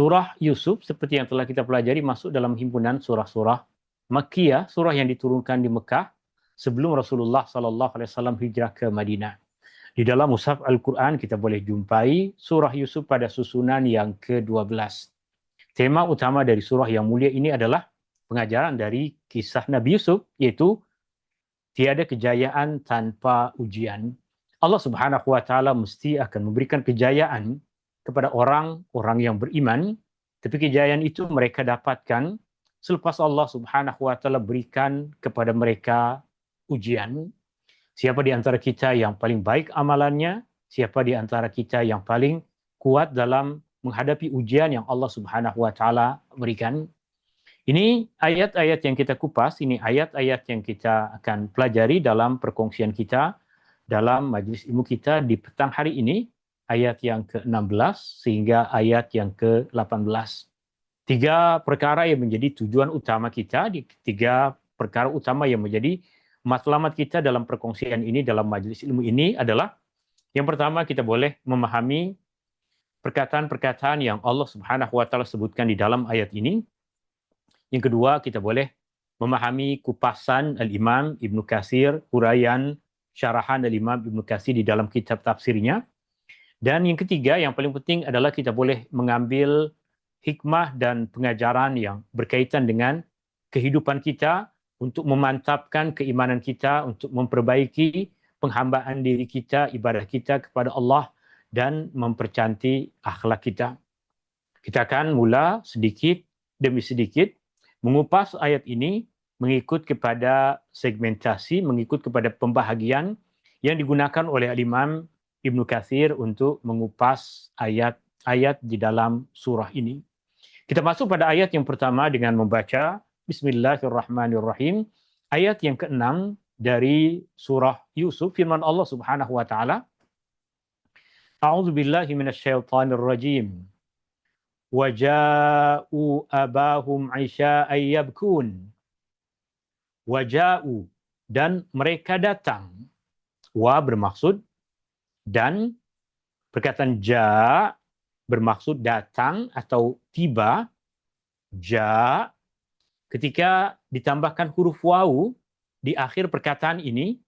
Surah Yusuf seperti yang telah kita pelajari masuk dalam himpunan surah-surah Makkiyah, surah yang diturunkan di Mekah sebelum Rasulullah SAW hijrah ke Madinah. Di dalam mushaf Al-Quran kita boleh jumpai surah Yusuf pada susunan yang ke-12. Tema utama dari surah yang mulia ini adalah pengajaran dari kisah Nabi Yusuf, yaitu tiada kejayaan tanpa ujian. Allah Subhanahu wa taala mesti akan memberikan kejayaan kepada orang-orang yang beriman, tapi kejayaan itu mereka dapatkan selepas Allah Subhanahu wa taala berikan kepada mereka ujian. Siapa di antara kita yang paling baik amalannya? Siapa di antara kita yang paling kuat dalam menghadapi ujian yang Allah Subhanahu wa taala berikan? Ini ayat-ayat yang kita kupas, ini ayat-ayat yang kita akan pelajari dalam perkongsian kita dalam majelis ilmu kita di petang hari ini, ayat yang ke-16 sehingga ayat yang ke-18. Tiga perkara yang menjadi tujuan utama kita, tiga perkara utama yang menjadi matlamat kita dalam perkongsian ini, dalam majelis ilmu ini adalah, yang pertama kita boleh memahami perkataan-perkataan yang Allah Subhanahu wa taala sebutkan di dalam ayat ini. Yang kedua, kita boleh memahami kupasan Al-Imam Ibnu Katsir, huraian syarahan Al-Imam Ibnu Katsir di dalam kitab tafsirnya. Dan yang ketiga, yang paling penting adalah kita boleh mengambil hikmah dan pengajaran yang berkaitan dengan kehidupan kita untuk memantapkan keimanan kita, untuk memperbaiki penghambaan diri kita, ibadah kita kepada Allah, dan mempercantik akhlak kita. Kita akan mula sedikit demi sedikit mengupas ayat ini mengikut kepada segmentasi, mengikut kepada pembahagian yang digunakan oleh Imam Ibnu Katsir untuk mengupas ayat-ayat di dalam surah ini. Kita masuk pada ayat yang pertama dengan membaca Bismillahirrahmanirrahim. Ayat yang ke-6 dari surah Yusuf, firman Allah Subhanahu wa taala, A'udzu billahi minasyaitonir rajim. Waja'u abahum 'isha'an yabkun. Waja'u, dan mereka datang. Wa bermaksud dan, perkataan ja bermaksud datang atau tiba. Ja, ketika ditambahkan huruf wawu di akhir perkataan ini,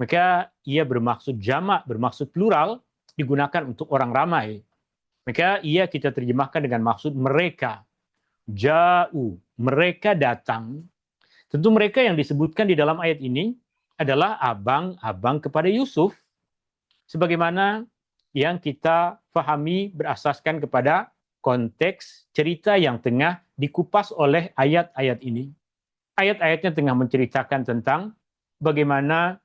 maka ia bermaksud jamak, bermaksud plural, digunakan untuk orang ramai. Maka ia kita terjemahkan dengan maksud mereka. Ja'u, mereka datang. Tentu mereka yang disebutkan di dalam ayat ini adalah abang-abang kepada Yusuf. Sebagaimana yang kita fahami berasaskan kepada konteks cerita yang tengah dikupas oleh ayat-ayat ini. Ayat-ayatnya tengah menceritakan tentang bagaimana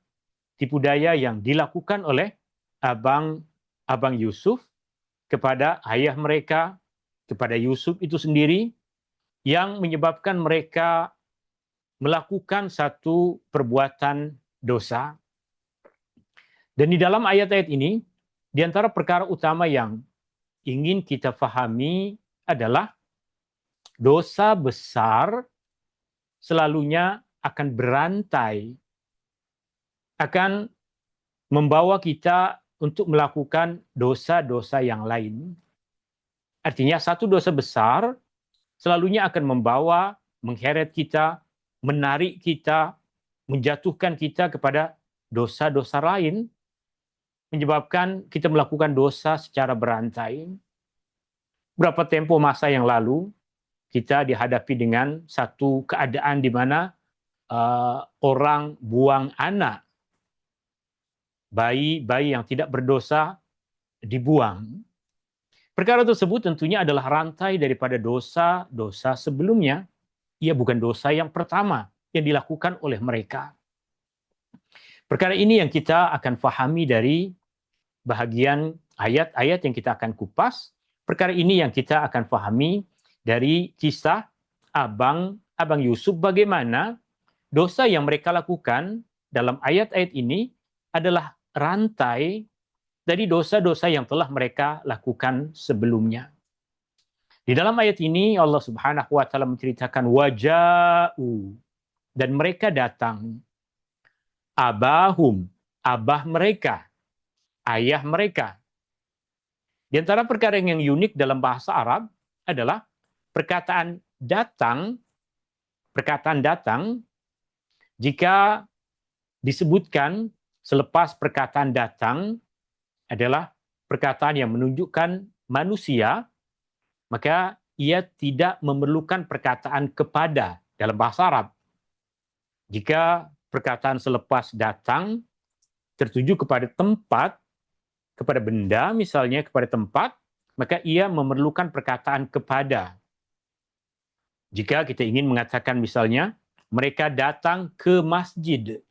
tipu daya yang dilakukan oleh abang Yusuf kepada ayah mereka, kepada Yusuf itu sendiri, yang menyebabkan mereka melakukan satu perbuatan dosa. Dan di dalam ayat-ayat ini, di antara perkara utama yang ingin kita fahami adalah dosa besar selalunya akan berantai, akan membawa kita untuk melakukan dosa-dosa yang lain. Artinya satu dosa besar selalunya akan membawa, mengheret kita, menarik kita, menjatuhkan kita kepada dosa-dosa lain, menyebabkan kita melakukan dosa secara berantai. Berapa tempo masa yang lalu, kita dihadapi dengan satu keadaan di mana orang buang anak, bayi yang tidak berdosa dibuang. Perkara tersebut tentunya adalah rantai daripada dosa-dosa sebelumnya. Ia bukan dosa yang pertama yang dilakukan oleh mereka. Perkara ini yang kita akan fahami dari bahagian ayat-ayat yang kita akan kupas. Perkara ini yang kita akan fahami dari kisah abang Yusuf, bagaimana dosa yang mereka lakukan dalam ayat-ayat ini adalah rantai dari dosa-dosa yang telah mereka lakukan sebelumnya. Di dalam ayat ini Allah Subhanahu wa taala menceritakan waja'u, dan mereka datang. Abahum, abah mereka, ayah mereka. Di antara perkara yang unik dalam bahasa Arab, adalah perkataan datang jika disebutkan selepas perkataan datang adalah perkataan yang menunjukkan manusia, maka ia tidak memerlukan perkataan kepada dalam bahasa Arab. Jika perkataan selepas datang tertuju kepada tempat, kepada benda misalnya, kepada tempat, maka ia memerlukan perkataan kepada. Jika kita ingin mengatakan misalnya, mereka datang ke masjid.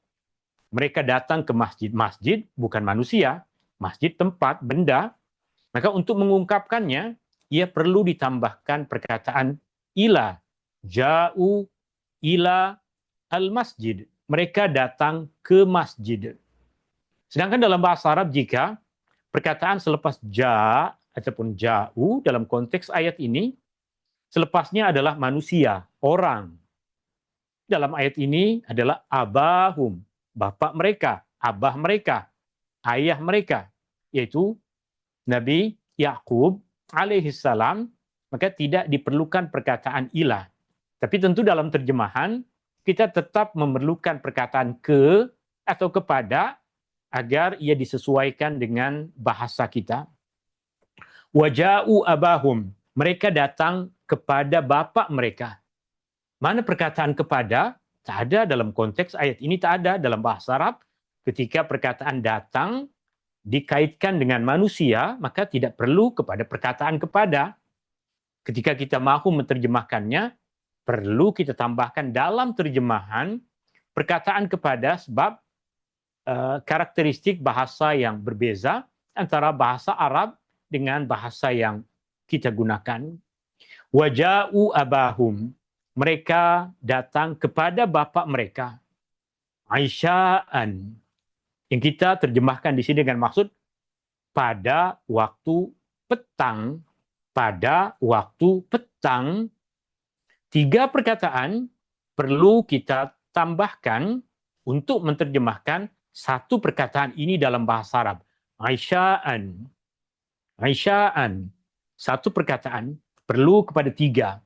Mereka datang ke masjid. Masjid bukan manusia, masjid tempat, benda. Maka untuk mengungkapkannya, ia perlu ditambahkan perkataan ila. Ja'u ila al-masjid. Mereka datang ke masjid. Sedangkan dalam bahasa Arab, jika perkataan selepas ja ataupun ja'u dalam konteks ayat ini, selepasnya adalah manusia, orang. Dalam ayat ini adalah abahum, bapak mereka, abah mereka, ayah mereka, yaitu Nabi Yakub alaihissalam, maka tidak diperlukan perkataan ilah. Tapi tentu dalam terjemahan, kita tetap memerlukan perkataan ke atau kepada agar ia disesuaikan dengan bahasa kita. Waja'u abahum, mereka datang kepada bapak mereka. Mana perkataan kepada? Tak ada dalam konteks ayat ini, tak ada dalam bahasa Arab. Ketika perkataan datang dikaitkan dengan manusia, maka tidak perlu kepada perkataan kepada. Ketika kita mahu menerjemahkannya, perlu kita tambahkan dalam terjemahan perkataan kepada, sebab karakteristik bahasa yang berbeza antara bahasa Arab dengan bahasa yang kita gunakan. Waja'u abahum, mereka datang kepada bapak mereka. Aisya'an, yang kita terjemahkan di sini dengan maksud pada waktu petang. Pada waktu petang, 3 perkataan perlu kita tambahkan untuk menerjemahkan satu perkataan ini dalam bahasa Arab. Aisya'an. Aisya'an. Satu perkataan perlu kepada 3.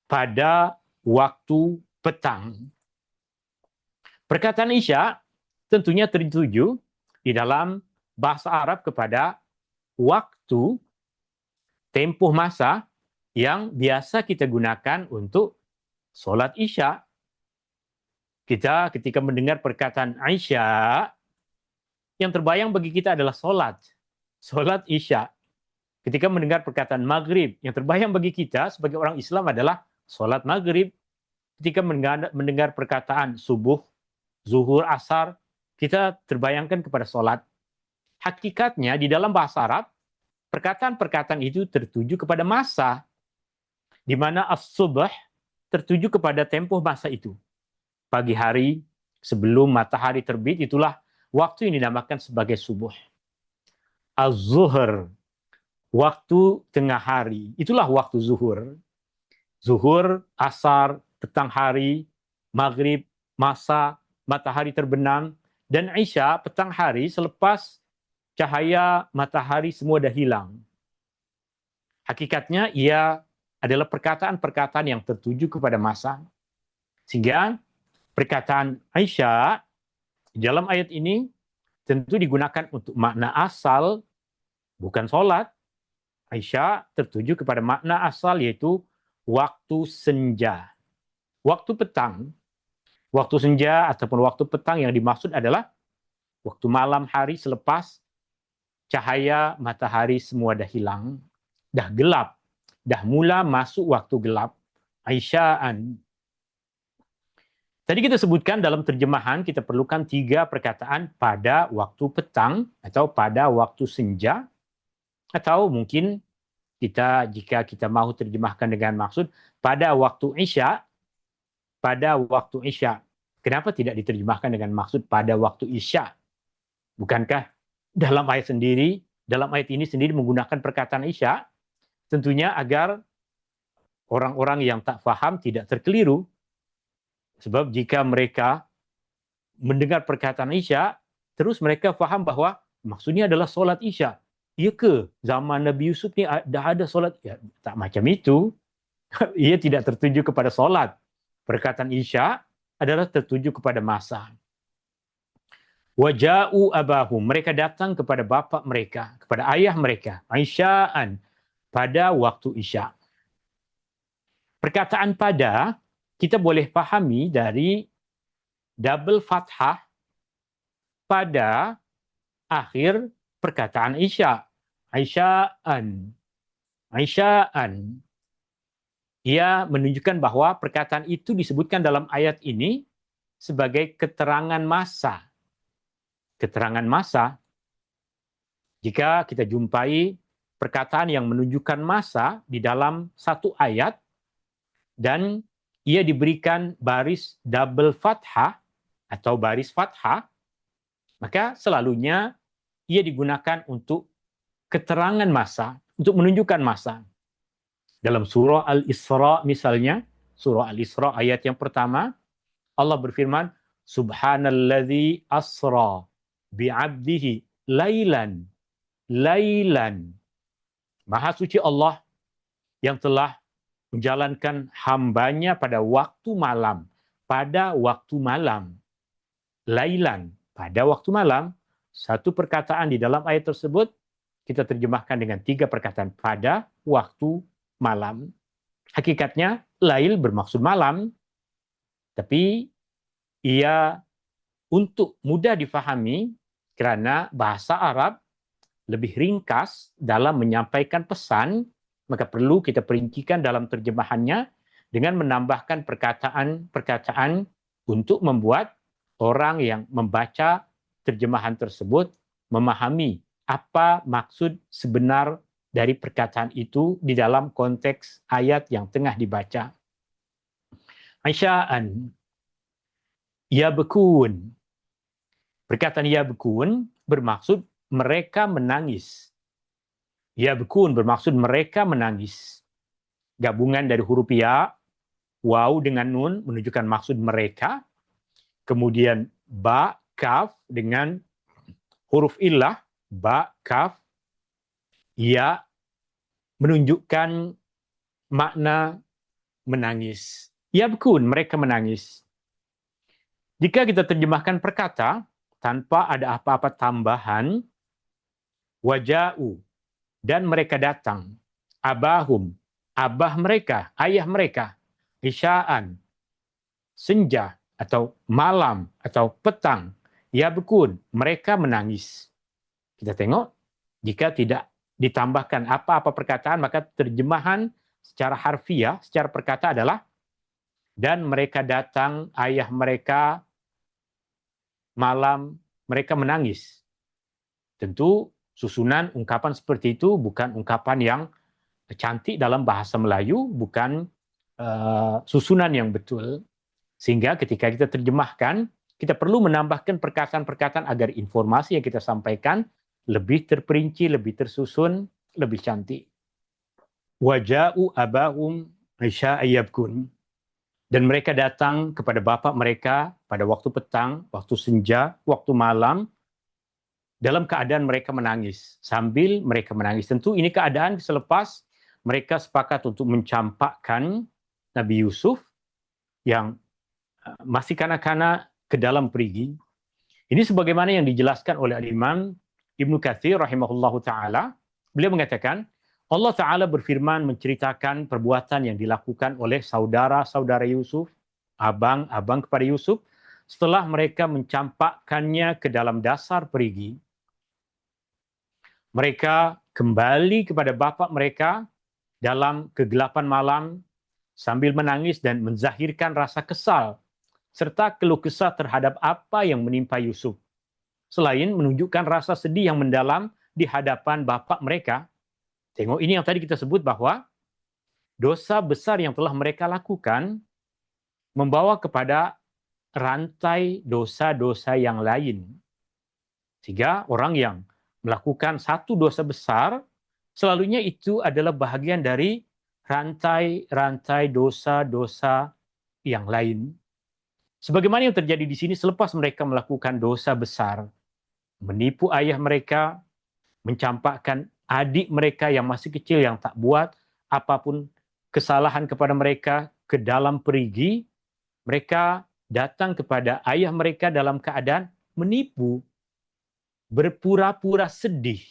Pada waktu petang. Perkataan Isya tentunya tertuju di dalam bahasa Arab kepada waktu, tempoh masa yang biasa kita gunakan untuk solat Isya. Kita ketika mendengar perkataan Isya, yang terbayang bagi kita adalah solat Isya. Ketika mendengar perkataan maghrib, yang terbayang bagi kita sebagai orang Islam adalah solat maghrib. Ketika mendengar perkataan subuh, zuhur, asar, kita terbayangkan kepada solat. Hakikatnya di dalam bahasa Arab, perkataan-perkataan itu tertuju kepada masa, di mana as-subh tertuju kepada tempoh masa itu. Pagi hari sebelum matahari terbit, itulah waktu yang dinamakan sebagai subuh. Az-zuhr, waktu tengah hari, itulah waktu zuhur. Zuhur, asar, petang hari, maghrib, masa, matahari terbenam, dan Isya, petang hari selepas cahaya matahari semua dah hilang. Hakikatnya ia adalah perkataan-perkataan yang tertuju kepada masa. Sehingga perkataan Aisyah dalam ayat ini tentu digunakan untuk makna asal, bukan solat. Aisyah tertuju kepada makna asal, yaitu waktu senja. Waktu petang. Waktu senja ataupun waktu petang yang dimaksud adalah waktu malam hari selepas cahaya matahari semua dah hilang, dah gelap, dah mula masuk waktu gelap. Aisya'an. Tadi kita sebutkan dalam terjemahan kita perlukan 3 perkataan pada waktu petang atau pada waktu senja, atau mungkin jika kita mahu terjemahkan dengan maksud pada waktu Isya, pada waktu Isya. Kenapa tidak diterjemahkan dengan maksud pada waktu Isya? Bukankah dalam ayat ini sendiri menggunakan perkataan Isya, tentunya agar orang-orang yang tak faham tidak terkeliru. Sebab jika mereka mendengar perkataan Isya, terus mereka faham bahwa maksudnya adalah solat Isya. Ya ke zaman Nabi Yusuf ni dah ada solat? Ya, tak macam itu. Ia tidak tertuju kepada solat. Perkataan Isya adalah tertuju kepada masa. Waja'u abahum. Mereka datang kepada bapa mereka, kepada ayah mereka. Isya'an. Pada waktu Isya. Perkataan pada, kita boleh fahami dari double fathah pada akhir perkataan Isya. Isya'an. Isya'an. Ia menunjukkan bahwa perkataan itu disebutkan dalam ayat ini sebagai keterangan masa. Keterangan masa, jika kita jumpai perkataan yang menunjukkan masa di dalam satu ayat dan ia diberikan baris double fathah atau baris fathah, maka selalunya ia digunakan untuk keterangan masa, untuk menunjukkan masa. Dalam surah Al-Isra misalnya, surah Al-Isra ayat yang pertama, Allah berfirman, Subhanalladzi asra bi'abdihi lailan. Lailan. Maha suci Allah yang telah menjalankan hambanya pada waktu malam. Pada waktu malam. Lailan. Pada waktu malam. Satu perkataan di dalam ayat tersebut, kita terjemahkan dengan 3 perkataan. Pada waktu malam. Hakikatnya, lail bermaksud malam. Tapi ia untuk mudah difahami kerana bahasa Arab lebih ringkas dalam menyampaikan pesan, maka perlu kita perincikan dalam terjemahannya dengan menambahkan perkataan-perkataan untuk membuat orang yang membaca terjemahan tersebut memahami apa maksud sebenar dari perkataan itu di dalam konteks ayat yang tengah dibaca. Isya'an. Yabkun. Perkataan yabkun bermaksud mereka menangis. Yabkun bermaksud mereka menangis. Gabungan dari huruf ya, waw dengan nun menunjukkan maksud mereka. Kemudian ba, kaf dengan huruf illah, ba, kaf, ya menunjukkan makna menangis. Yabkun, mereka menangis. Jika kita terjemahkan perkata tanpa ada apa-apa tambahan, waja'u, dan mereka datang, abahum, abah mereka, ayah mereka, isya'an, senja, atau malam, atau petang, yabkun, mereka menangis. Kita tengok, jika tidak ditambahkan apa-apa perkataan, maka terjemahan secara harfiah, secara perkata adalah, dan mereka datang, ayah mereka, malam, mereka menangis. Tentu susunan ungkapan seperti itu bukan ungkapan yang cantik dalam bahasa Melayu, bukan susunan yang betul. Sehingga ketika kita terjemahkan, kita perlu menambahkan perkataan-perkataan agar informasi yang kita sampaikan lebih terperinci, lebih tersusun, lebih cantik. Waja'u abahum isya'ayyabkun. Dan mereka datang kepada bapa mereka pada waktu petang, waktu senja, waktu malam, dalam keadaan mereka menangis. Sambil mereka menangis. Tentu ini keadaan selepas mereka sepakat untuk mencampakkan Nabi Yusuf yang masih kanak-kanak ke dalam perigi. Ini sebagaimana yang dijelaskan oleh Imam Ibnu Katsir rahimahullahu ta'ala. Beliau mengatakan, Allah Ta'ala berfirman menceritakan perbuatan yang dilakukan oleh saudara-saudara Yusuf, abang-abang kepada Yusuf, setelah mereka mencampakkannya ke dalam dasar perigi. Mereka kembali kepada bapa mereka dalam kegelapan malam sambil menangis dan menzahirkan rasa kesal serta keluh kesah terhadap apa yang menimpa Yusuf. Selain menunjukkan rasa sedih yang mendalam di hadapan bapa mereka. Tengok ini yang tadi kita sebut bahwa dosa besar yang telah mereka lakukan membawa kepada rantai dosa-dosa yang lain. Sehingga orang yang melakukan satu dosa besar, selalunya itu adalah bahagian dari rantai-rantai dosa-dosa yang lain. Sebagaimana yang terjadi di sini selepas mereka melakukan dosa besar, menipu ayah mereka, mencampakkan adik mereka yang masih kecil yang tak buat apapun kesalahan kepada mereka ke dalam perigi. Mereka datang kepada ayah mereka dalam keadaan menipu, berpura-pura sedih,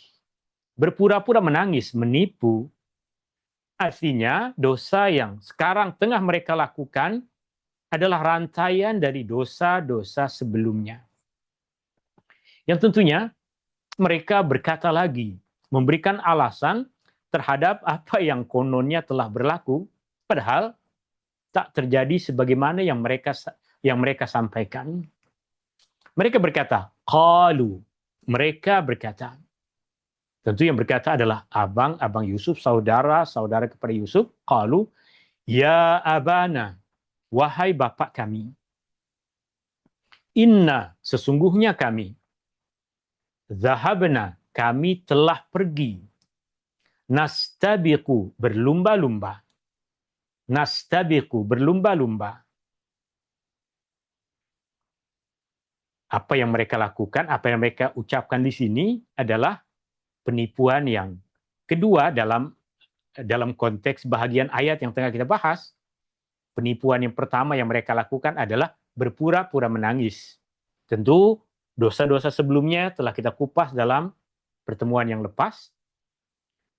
berpura-pura menangis, menipu. Artinya dosa yang sekarang tengah mereka lakukan adalah rantaian dari dosa-dosa sebelumnya. Yang tentunya mereka berkata lagi, memberikan alasan terhadap apa yang kononnya telah berlaku, padahal tak terjadi sebagaimana yang mereka sampaikan. Mereka berkata, qalu. Mereka berkata. Tentu yang berkata adalah abang Yusuf, saudara kepada Yusuf. Qalu, ya abana, wahai bapak kami. Inna, sesungguhnya kami. Zahabna, kami telah pergi. Nastabiqu, berlumba-lumba. Nastabiqu, berlumba-lumba. Apa yang mereka lakukan, apa yang mereka ucapkan di sini adalah penipuan yang kedua dalam konteks bahagian ayat yang tengah kita bahas. Penipuan yang pertama yang mereka lakukan adalah berpura-pura menangis. Tentu dosa-dosa sebelumnya telah kita kupas dalam pertemuan yang lepas.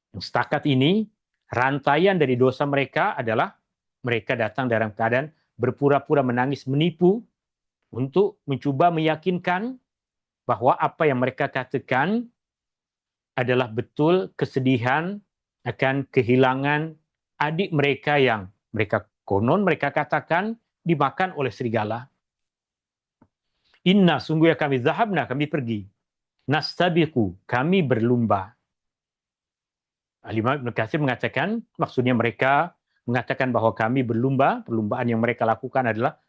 Yang setakat ini, rantaian dari dosa mereka adalah mereka datang dalam keadaan berpura-pura menangis, menipu, untuk mencoba meyakinkan bahwa apa yang mereka katakan adalah betul kesedihan akan kehilangan adik mereka yang mereka katakan dimakan oleh serigala. Inna, sungguh ya kami, zahabna, kami pergi. Nastabiqu, kami berlumba. Al-Imam Ibnu Katsir mengatakan, maksudnya mereka mengatakan bahwa kami berlumba, perlumbaan yang mereka lakukan adalah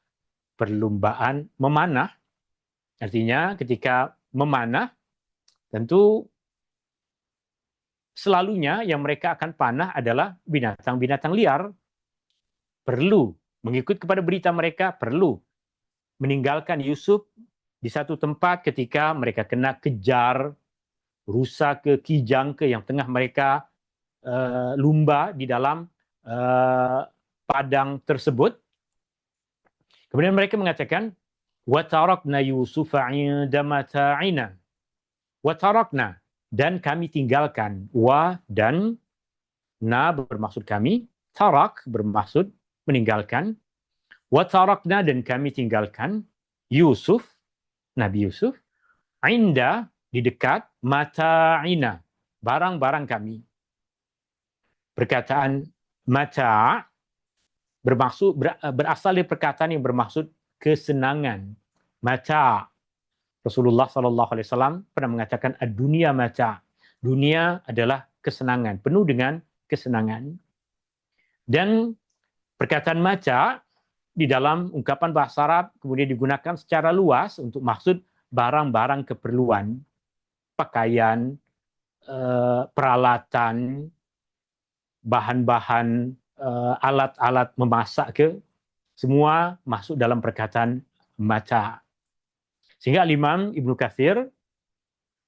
perlumbaan memanah. Artinya ketika memanah, tentu selalunya yang mereka akan panah adalah binatang-binatang liar. Perlu mengikut kepada berita mereka, perlu meninggalkan Yusuf di satu tempat ketika mereka kena kejar, rusa ke kijang ke yang tengah mereka lumba di dalam padang tersebut. Kemudian mereka mengatakan, وَتَرَكْنَا يُوسُفَ عِنْدَ مَتَاعِنَا. وَتَرَكْنَا, dan kami tinggalkan. Wa dan na bermaksud kami, tarak bermaksud meninggalkan. وَتَرَكْنَا, dan kami tinggalkan Yusuf, Nabi Yusuf, inda, di dekat, mata'ina, barang-barang kami. Perkataan mata' berasal dari perkataan yang bermaksud kesenangan. Mata'. Rasulullah SAW pernah mengatakan ad-dunya mata'. Dunia adalah kesenangan, penuh dengan kesenangan. Dan perkataan mata' di dalam ungkapan bahasa Arab kemudian digunakan secara luas untuk maksud barang-barang keperluan, pakaian, peralatan, bahan-bahan, alat-alat memasak semua masuk dalam perkataan mata'. Sehingga Imam Ibnu Katsir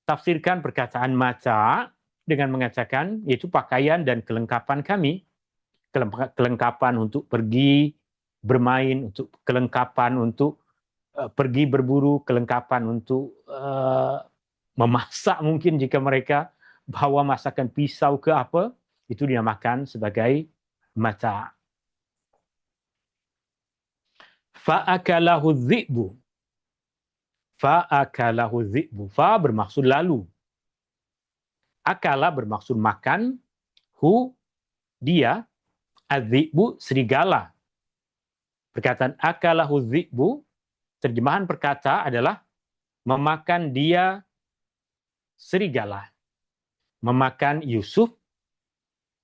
tafsirkan perkataan mata' dengan mengatakan yaitu pakaian dan kelengkapan kami, kelengkapan untuk pergi bermain, untuk kelengkapan untuk pergi berburu, kelengkapan untuk memasak mungkin jika mereka bawa masakan pisau ke apa, itu dinamakan sebagai mata'. Fa'akalahu dhi'bu. Fa'akalahu dhi'bu. Fa bermaksud lalu. Akala bermaksud makan. Hu, dia. Adhi'bu, serigala. Perkataan akalahu dhi'bu, terjemahan perkata adalah memakan dia serigala. Memakan Yusuf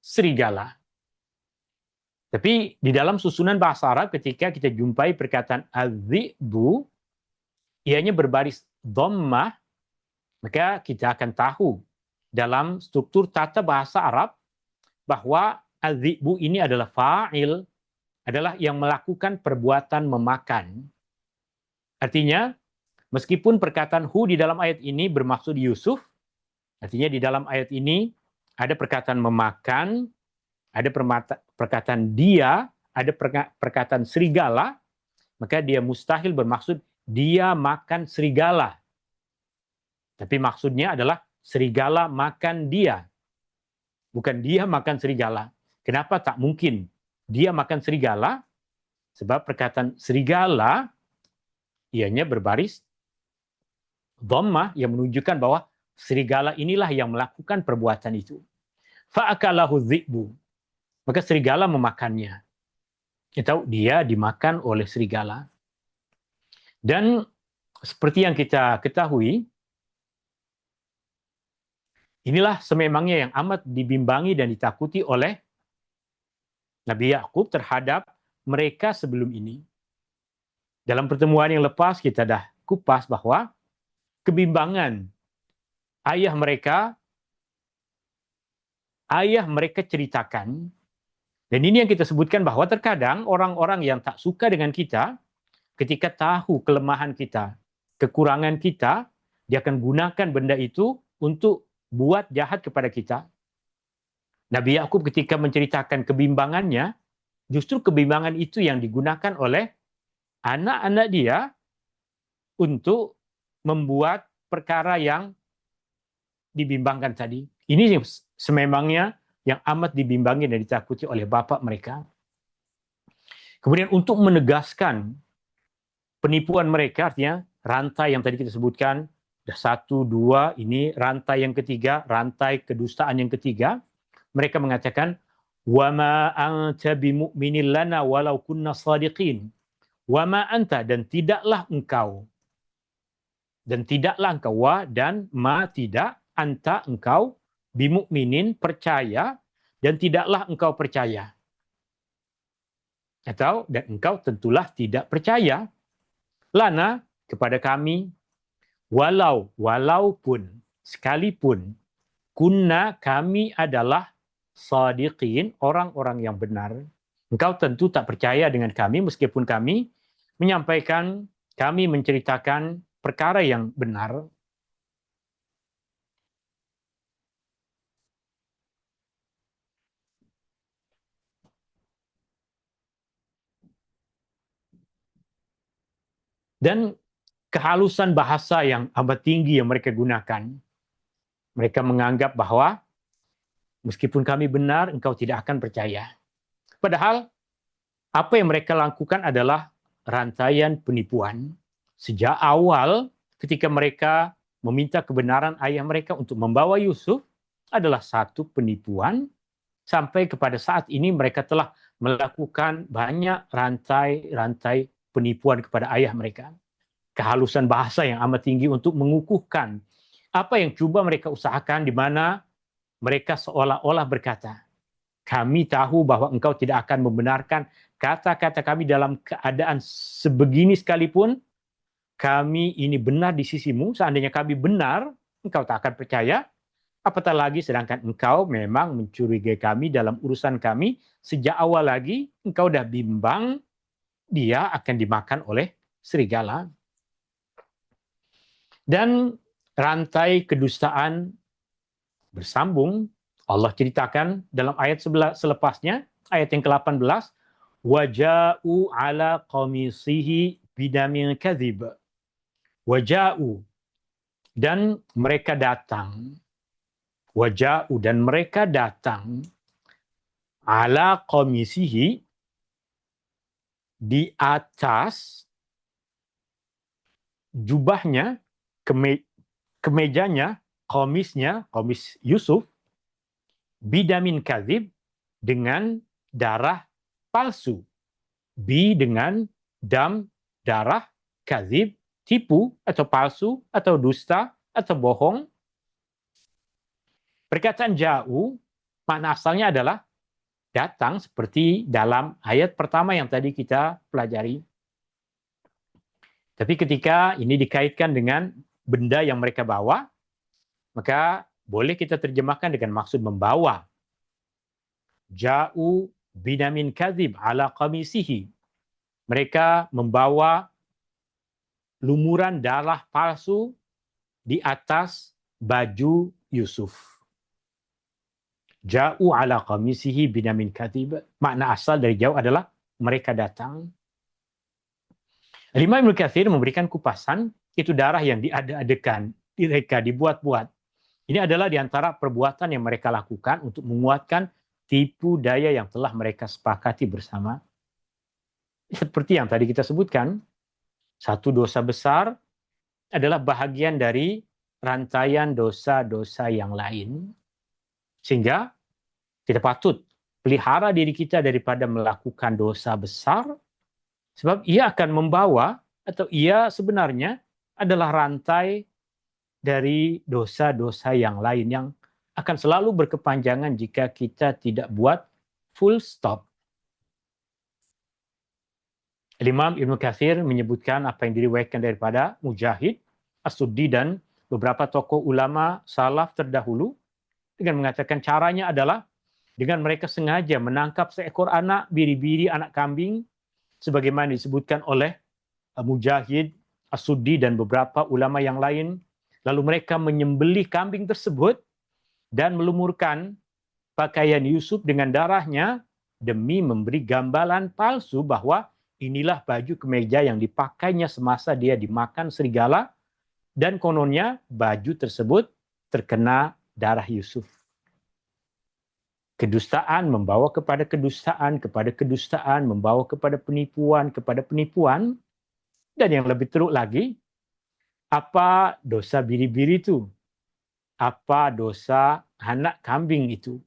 serigala. Tapi di dalam susunan bahasa Arab ketika kita jumpai perkataan adhi'bu, ianya berbaris dhammah, maka kita akan tahu dalam struktur tata bahasa Arab bahwa adhi'bu ini adalah fa'il, adalah yang melakukan perbuatan memakan. Artinya, meskipun perkataan hu di dalam ayat ini bermaksud Yusuf, Artinya di dalam ayat ini ada perkataan memakan, ada perkataan dia, ada perkataan serigala, maka dia mustahil bermaksud dia makan serigala. Tapi maksudnya adalah serigala makan dia. Bukan dia makan serigala. Kenapa tak mungkin dia makan serigala? Sebab perkataan serigala ianya berbaris dhammah yang menunjukkan bahwa serigala inilah yang melakukan perbuatan itu. Fa'akalahu dhi'bu. Maka serigala memakannya. Atau dia dimakan oleh serigala. Dan seperti yang kita ketahui, inilah sememangnya yang amat dibimbangi dan ditakuti oleh Nabi Yakub terhadap mereka sebelum ini. Dalam pertemuan yang lepas kita dah kupas bahwa kebimbangan ayah mereka ceritakan, dan ini yang kita sebutkan bahwa terkadang orang-orang yang tak suka dengan kita, ketika tahu kelemahan kita, kekurangan kita, dia akan gunakan benda itu untuk buat jahat kepada kita. Nabi Yakub ketika menceritakan kebimbangannya, justru kebimbangan itu yang digunakan oleh anak-anak dia untuk membuat perkara yang dibimbangkan tadi. Ini sememangnya yang amat dibimbangi dan ditakuti oleh bapak mereka. Kemudian untuk menegaskan penipuan mereka, artinya rantai yang tadi kita sebutkan, sudah 1, 2, ini rantai yang ketiga, rantai kedustaan yang ketiga, mereka mengatakan, وَمَا أَنْتَ بِمُؤْمِنٍ لَنَا وَلَوْ كُنَّا صَادِقِينَ. وَمَا أَنْتَ, dan tidaklah engkau, wa dan ma tidak, anta engkau, bimu'minin percaya, dan tidaklah engkau percaya. Atau dan engkau tentulah tidak percaya. Lana, kepada kami, walaupun, sekalipun, kunna kami adalah sadiqin, orang-orang yang benar. Engkau tentu tak percaya dengan kami meskipun kami menyampaikan, kami menceritakan perkara yang benar. Dan kehalusan bahasa yang amat tinggi yang mereka gunakan. Mereka menganggap bahwa meskipun kami benar, engkau tidak akan percaya. Padahal apa yang mereka lakukan adalah rantaian penipuan. Sejak awal ketika mereka meminta kebenaran ayah mereka untuk membawa Yusuf adalah satu penipuan, sampai kepada saat ini mereka telah melakukan banyak rantai-rantai penipuan kepada ayah mereka. Kehalusan bahasa yang amat tinggi untuk mengukuhkan apa yang coba mereka usahakan, di mana mereka seolah-olah berkata, kami tahu bahwa engkau tidak akan membenarkan kata-kata kami dalam keadaan sebegini sekalipun. Kami ini benar di sisimu, seandainya kami benar, engkau tak akan percaya. Apatah lagi sedangkan engkau memang mencurigai kami dalam urusan kami. Sejak awal lagi engkau dah bimbang dia akan dimakan oleh serigala. Dan rantai kedustaan bersambung. Allah ceritakan dalam ayat selepasnya, ayat yang ke-18, waja'u ala qamisihi bidamin kadhib. Waja'u, dan mereka datang. Waja'u, dan mereka datang ala qamisihi, di atas jubahnya, kemejanya, komis Yusuf, bidamin kadhib, dengan darah palsu. Bi dengan dam, darah, kadhib, tipu atau palsu atau dusta atau bohong. Perkataan ja'u, makna asalnya adalah datang, seperti dalam ayat pertama yang tadi kita pelajari. Tapi ketika ini dikaitkan dengan benda yang mereka bawa, maka boleh kita terjemahkan dengan maksud membawa. Ja'u bidamin kadhib ala qamisihi. Mereka membawa lumuran darah palsu di atas baju Yusuf. Ja'u ala qamisihi binamin kadhib. Makna asal dari jauh adalah mereka datang. Imam Ibnu Katsir memberikan kupasan, itu darah yang diada-adakan, direka, dibuat-buat. Ini adalah di antara perbuatan yang mereka lakukan untuk menguatkan tipu daya yang telah mereka sepakati bersama. Seperti yang tadi kita sebutkan, satu dosa besar adalah bahagian dari rantaian dosa-dosa yang lain. Sehingga kita patut pelihara diri kita daripada melakukan dosa besar, sebab ia akan membawa, atau ia sebenarnya adalah rantai dari dosa-dosa yang lain yang akan selalu berkepanjangan jika kita tidak buat full stop. Imam Ibnu Katsir menyebutkan apa yang diriwayatkan daripada Mujahid, As-Suddi dan beberapa tokoh ulama salaf terdahulu dengan mengatakan caranya adalah dengan mereka sengaja menangkap seekor anak biri-biri, anak kambing, sebagaimana disebutkan oleh Mujahid, As-Suddi dan beberapa ulama yang lain. Lalu mereka menyembelih kambing tersebut dan melumurkan pakaian Yusuf dengan darahnya demi memberi gambaran palsu bahwa inilah baju kemeja yang dipakainya semasa dia dimakan serigala, dan kononnya baju tersebut terkena darah Yusuf. Kedustaan membawa kepada kedustaan membawa kepada penipuan, dan yang lebih teruk lagi, apa dosa biri-biri itu? Apa dosa anak kambing itu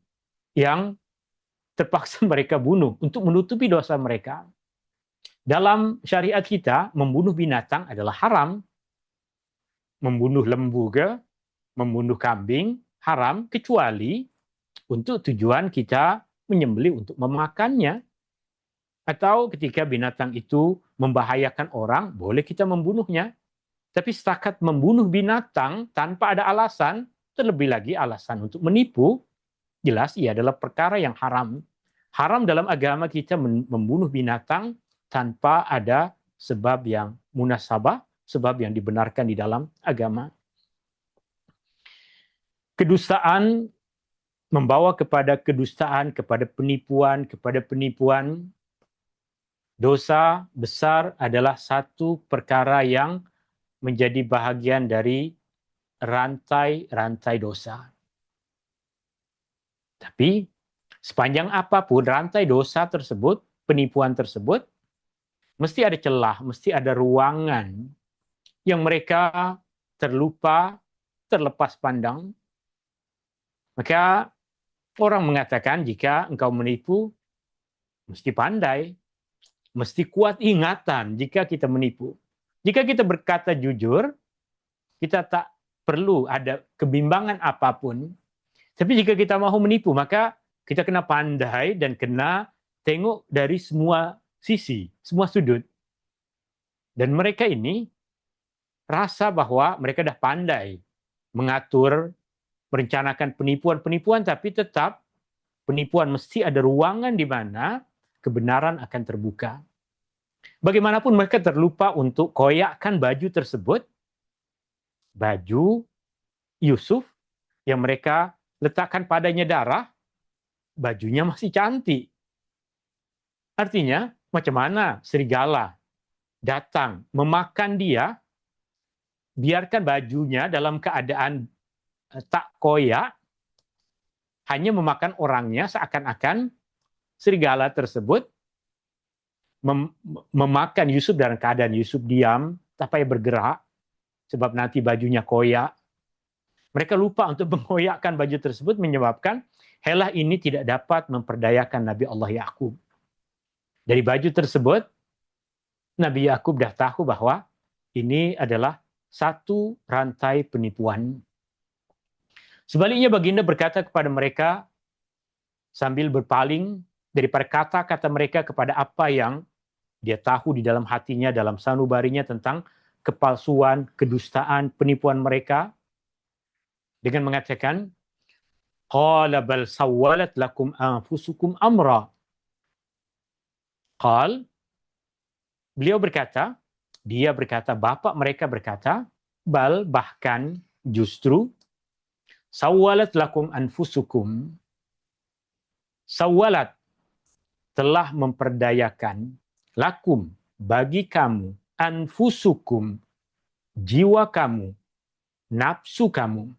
yang terpaksa mereka bunuh untuk menutupi dosa mereka? Dalam syariat kita, membunuh binatang adalah haram. Membunuh lembu ke, membunuh kambing haram, kecuali untuk tujuan kita menyembelih untuk memakannya. Atau ketika binatang itu membahayakan orang, boleh kita membunuhnya. Tapi setakat membunuh binatang tanpa ada alasan, terlebih lagi alasan untuk menipu, jelas ia adalah perkara yang haram. Haram dalam agama kita membunuh binatang tanpa ada sebab yang munasabah, sebab yang dibenarkan di dalam agama. Kedustaan membawa kepada kedustaan, kepada penipuan. Dosa besar adalah satu perkara yang menjadi bahagian dari rantai-rantai dosa. Tapi sepanjang apapun rantai dosa tersebut, penipuan tersebut, mesti ada celah, mesti ada ruangan yang mereka terlupa, terlepas pandang. Maka orang mengatakan jika engkau menipu, mesti pandai, mesti kuat ingatan jika kita menipu. Jika kita berkata jujur, kita tak perlu ada kebimbangan apapun. Tapi jika kita mau menipu, maka kita kena pandai dan kena tengok dari semua sisi, semua sudut. Dan mereka ini rasa bahwa mereka dah pandai mengatur, merencanakan penipuan-penipuan, tapi tetap penipuan mesti ada ruangan di mana kebenaran akan terbuka. Bagaimanapun mereka terlupa untuk koyakkan baju tersebut, baju Yusuf yang mereka letakkan padanya darah, bajunya masih cantik. Artinya, macam mana serigala datang memakan dia, biarkan bajunya dalam keadaan tak koyak, hanya memakan orangnya, seakan-akan serigala tersebut memakan Yusuf dalam keadaan Yusuf diam, tak payah bergerak, sebab nanti bajunya koyak. Mereka lupa untuk mengoyakkan baju tersebut, menyebabkan helah ini tidak dapat memperdayakan Nabi Allah Yakub. Dari baju tersebut, Nabi Yakub dah tahu bahwa ini adalah satu rantai penipuan. Sebaliknya baginda berkata kepada mereka sambil berpaling daripada kata-kata mereka kepada apa yang dia tahu di dalam hatinya, dalam sanubarinya tentang kepalsuan, kedustaan, penipuan mereka, dengan mengatakan, qala bal sawwalat lakum anfusukum amra. Beliau berkata, dia berkata, bapak mereka berkata, bal bahkan justru Sawwalat lakum anfusukum. Sawwalat telah memperdayakan lakum bagi kamu, anfusukum jiwa kamu, nafsu kamu.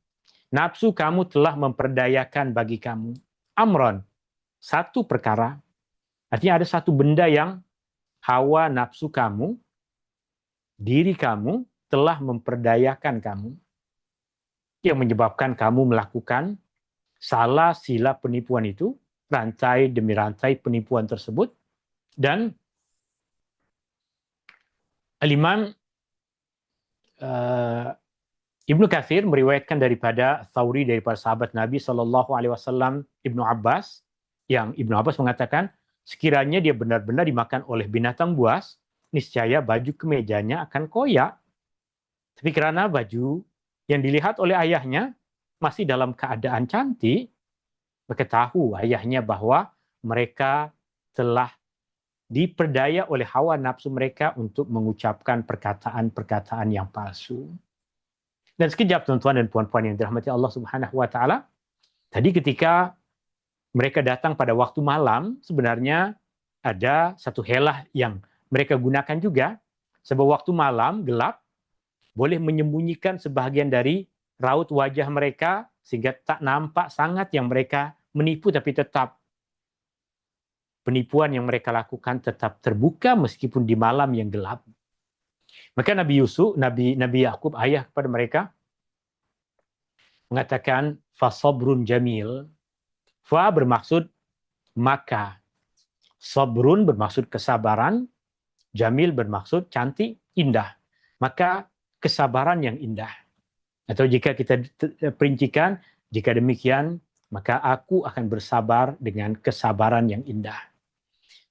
Nafsu kamu telah memperdayakan bagi kamu. Amron, satu perkara. Artinya ada satu benda yang hawa nafsu kamu, diri kamu telah memperdayakan kamu. Yang menyebabkan kamu melakukan salah sila penipuan itu, rantai demi rantai penipuan tersebut. Dan Al-Imam Ibnu Katsir meriwayatkan daripada Tsauri, daripada sahabat Nabi SAW, Ibnu Abbas, yang Ibnu Abbas mengatakan, sekiranya dia benar-benar dimakan oleh binatang buas, niscaya baju kemejanya akan koyak. Tapi karena baju yang dilihat oleh ayahnya masih dalam keadaan cantik, maka tahu ayahnya bahwa mereka telah diperdaya oleh hawa nafsu mereka untuk mengucapkan perkataan-perkataan yang palsu. Dan sekejap, tuan-tuan dan puan-puan yang dirahmati Allah Subhanahu wa taala, tadi ketika mereka datang pada waktu malam, sebenarnya ada satu helah yang mereka gunakan juga, sebab waktu malam gelap boleh menyembunyikan sebahagian dari raut wajah mereka sehingga tak nampak sangat yang mereka menipu, tapi tetap penipuan yang mereka lakukan tetap terbuka meskipun di malam yang gelap. Maka Nabi Yusuf, Nabi Yakub, ayah kepada mereka, mengatakan fasabrun jamil. Fa bermaksud maka, sabrun bermaksud kesabaran, jamil bermaksud cantik, indah. Maka kesabaran yang indah. Atau jika kita perincikan, jika demikian, maka aku akan bersabar dengan kesabaran yang indah.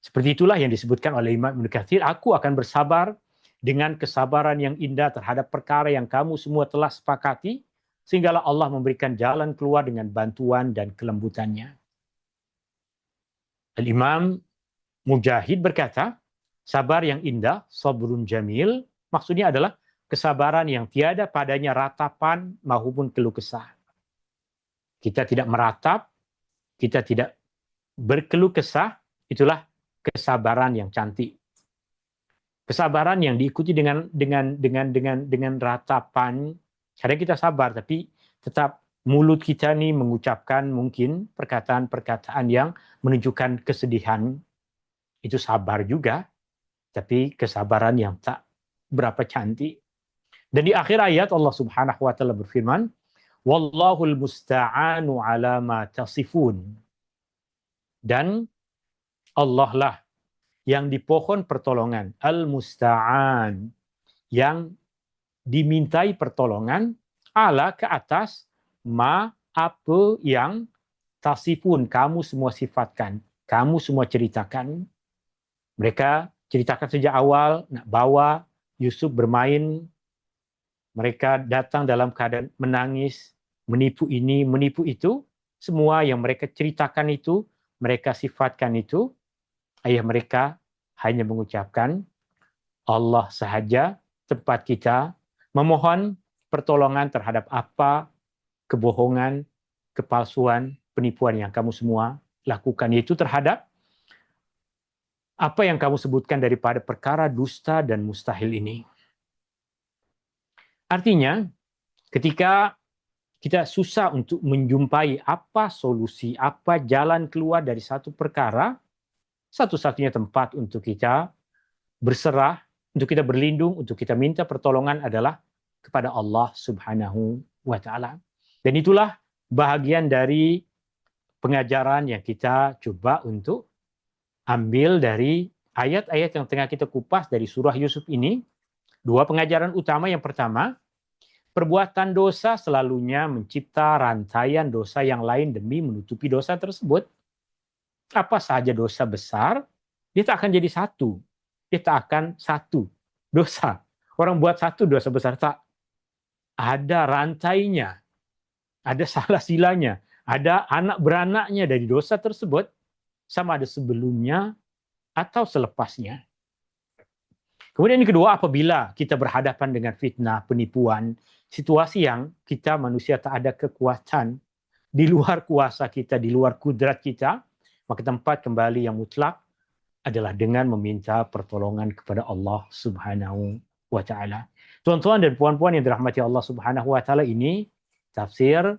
Seperti itulah yang disebutkan oleh Imam Ibnu Katsir, aku akan bersabar dengan kesabaran yang indah terhadap perkara yang kamu semua telah sepakati, sehinggalah Allah memberikan jalan keluar dengan bantuan dan kelembutannya. Al-Imam Mujahid berkata, sabar yang indah, sabrun jamil, maksudnya adalah kesabaran yang tiada padanya ratapan maupun keluh kesah. Kita tidak meratap, kita tidak berkeluh kesah, itulah kesabaran yang cantik. Kesabaran yang diikuti dengan ratapan. Kadang kita sabar, tapi tetap mulut kita nih mengucapkan mungkin perkataan-perkataan yang menunjukkan kesedihan. Itu sabar juga, tapi kesabaran yang tak berapa cantik. Dan di akhir ayat Allah Subhanahu wa taala berfirman, wallahul musta'anu ala ma tasifun. Dan Allah lah yang dipohon pertolongan, al-musta'an, yang dimintai pertolongan, ala ke atas, ma apa yang tasifun, kamu semua sifatkan, kamu semua ceritakan. Mereka ceritakan sejak awal, nak bawa Yusuf bermain, mereka datang dalam keadaan menangis, menipu ini, menipu itu. Semua yang mereka ceritakan itu, mereka sifatkan itu. Ayah mereka hanya mengucapkan, Allah sahaja tempat kita memohon pertolongan terhadap apa kebohongan, kepalsuan, penipuan yang kamu semua lakukan. Yaitu terhadap apa yang kamu sebutkan daripada perkara dusta dan mustahil ini. Artinya, ketika kita susah untuk menjumpai apa solusi, apa jalan keluar dari satu perkara, satu-satunya tempat untuk kita berserah, untuk kita berlindung, untuk kita minta pertolongan adalah kepada Allah Subhanahu wa taala. Dan itulah bahagian dari pengajaran yang kita coba untuk ambil dari ayat-ayat yang tengah kita kupas dari surah Yusuf ini. Dua pengajaran utama. Yang pertama, perbuatan dosa selalunya mencipta rantaian dosa yang lain demi menutupi dosa tersebut. Apa saja dosa besar, dia tak akan jadi satu. Dia tak akan satu dosa. Orang buat satu dosa besar, tak. Ada rantainya, ada salah silanya, ada anak beranaknya dari dosa tersebut, sama ada sebelumnya atau selepasnya. Kemudian yang kedua, apabila kita berhadapan dengan fitnah, penipuan, situasi yang kita manusia tak ada kekuatan, di luar kuasa kita, di luar kudrat kita, maka tempat kembali yang mutlak adalah dengan meminta pertolongan kepada Allah Subhanahu wa taala. Tuan-tuan dan puan-puan yang dirahmati Allah Subhanahu wa taala, ini tafsir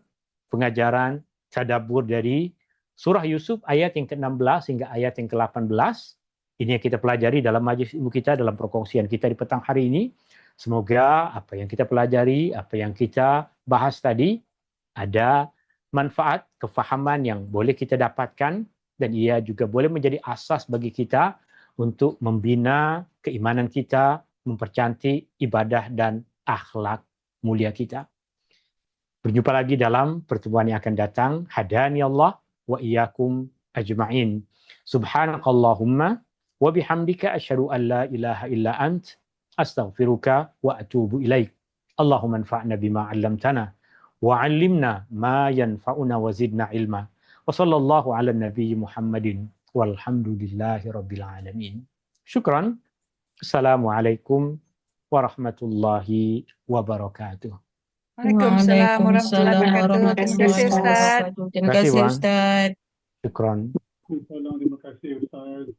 pengajaran tadabbur dari surah Yusuf ayat yang ke-16 hingga ayat yang ke-18. Ini yang kita pelajari dalam majlis ilmu kita, dalam perkongsian kita di petang hari ini. Semoga apa yang kita pelajari, apa yang kita bahas tadi ada manfaat, kefahaman yang boleh kita dapatkan, dan ia juga boleh menjadi asas bagi kita untuk membina keimanan kita, mempercantik ibadah dan akhlak mulia kita. Berjumpa lagi dalam pertemuan yang akan datang. Hadani Allah wa iyyakum ajma'in. Subhanakallahumma wa bihamdika asyhadu an la ilaha illa ant astaghfiruka wa atubu ilaik. Allahumma anfa'na bima 'allamtana wa 'allimna ma yanfa'una wa zidna ilma. Wa sallallahu ala nabi Muhammadin walhamdulillahi rabbil alamin. Syukran. Assalamualaikum warahmatullahi wabarakatuh. Waalaikumsalam warahmatullahi wabarakatuh. Terima kasih Ustaz. Terima kasih, Ustaz. Syukran. Terima kasih Ustaz.